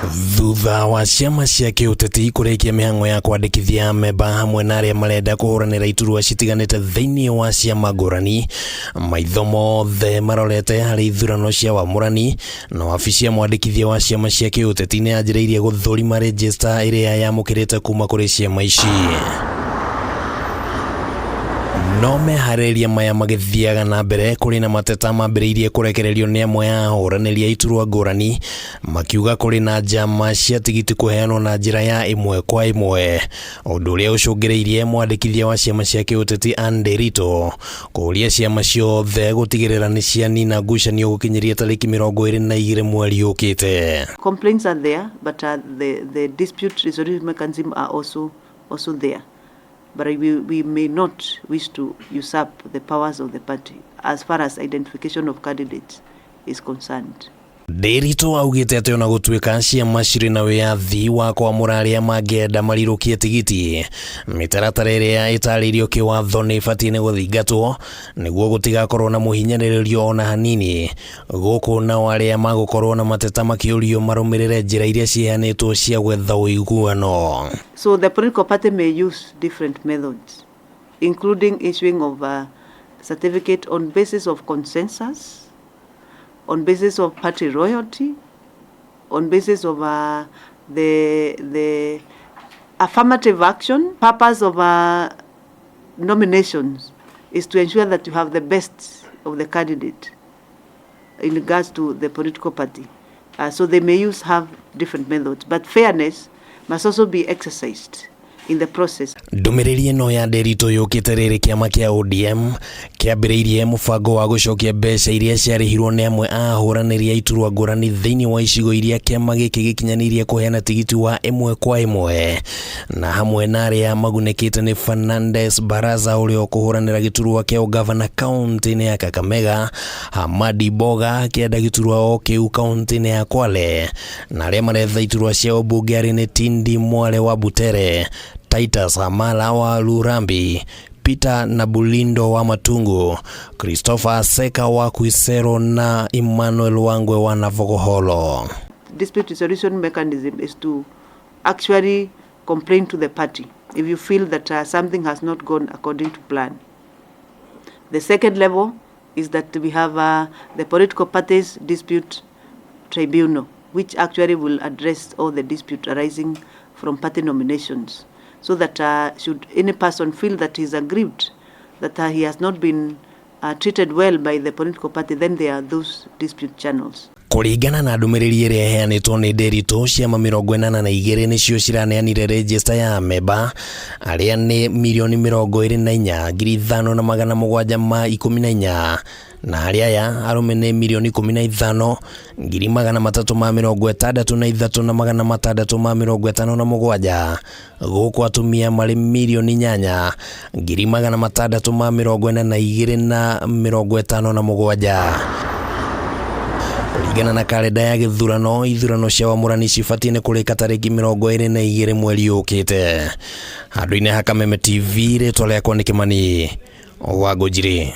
Thutha wa ciama cia kiuteti kurikia mihango ya kwandikithia memba hamwe na aria marenda kuhuranira iturwa citiganite thiini wa ciama ngurani, maitho mothe marorete hari ithurano cia wamurani, na wabici ya mwandikithia wa ciama cia kiuteti ni anjiriirie guthurima register iria yamukirite kuma kuri ciama ici. No meharĩria maya magĩthiaga na mbere kũrĩ na mateta mambĩrĩirie kũrekererio nĩ amwe ya ahũranĩri a iturwa ngũrani, makiuga kũrĩ na njama cia tigiti kũheanwo na njĩra ya ĩmwe kwa ĩmwe, ũndũ ũrĩa ũcũngĩrĩirie mwandĩkithia wa ciama cia kiuteti Anne Ndiritu kũria ciama ciothe gutigirira nicianina ngucanio gukinyiria tariki 22 mweri ukite. Complaints are there, but the dispute resolution mechanism are also there. But we may not wish to usurp the powers of the party as far as identification of candidates is concerned. Ndiritu augite ati ona gutuika ciama cirĩ na wiathi wa kwamũra aria mangĩenda marirukie tigiti, mĩtaratara ĩrĩa ĩtarĩirio kĩwatho nĩ ĩbatiĩ nĩ gũthingatwo nĩguo gũtigakorwo na mũhinyanĩrĩrio ona hanini, gũkũ nao arĩa magũkorwo na mateta makĩũrio marũmĩrĩre njĩra iria ciheanĩtwo cia gwetha ũiguano. So the political party may use different methods, including issuing of a certificate on basis of consensus, on basis of party royalty, on basis of the affirmative action. Purpose of nominations is to ensure that you have the best of the candidate in regards to the political party. So they may have different methods, but fairness must also be exercised in the process. Ndumiriri no ya Ndiritu yukite riri kiama kia ODM kiambiriirie mubango wa gucokia mbeca iria ciarihirwo ni amwe a ahũranĩri a iturwa ngũrani thiini wa icigo iria kiama giki gikinyanirie kuheana tigiti wa ĩmwe kwa ĩmwe, na hamwe na aria magunĩkĩte ni Fernandes Baraza ũrĩa ũkũhũranĩra giturwa kia gavana kaunti-inĩ ya Kameme, Hamadi Boga akienda giturwa o kĩu kaunti-inĩ ya Kwale, na aria maretha iturwa cia ũmbunge arĩ ni Tindi Mwale wa Butere, Titus Hamala wa Lurambi, Peter na Bulindo wa Matungu, Christopher Seka wa Kuisero na Emmanuel Wangwe wa Navogoholo. Dispute resolution mechanism is to actually complain to the party if you feel that something has not gone according to plan. The second level is that we have the political parties dispute tribunal, which actually will address all the dispute arising from party nominations. So that should any person feel that he is aggrieved, that he has not been treated well by the political party, then there are those dispute channels. Kuringana na ndumiriri iria iheanĩtwo nĩ Ndiritu, ciama 82 nicio ciraneanire register ya memba aria ni 1,505,714, na aria aya arume ni 15,363,657, gũkũ atumia marĩ 8,642,57. Kuringana na kalenda ya gĩthurano, ithurano cia wamũrani cibatiĩ nĩ kũrĩka tariki 22 mweri ukite. Handũ-inĩ ha Kameme TV, rĩtwa rĩakwa nĩ Kimani wa Ngũnjiri.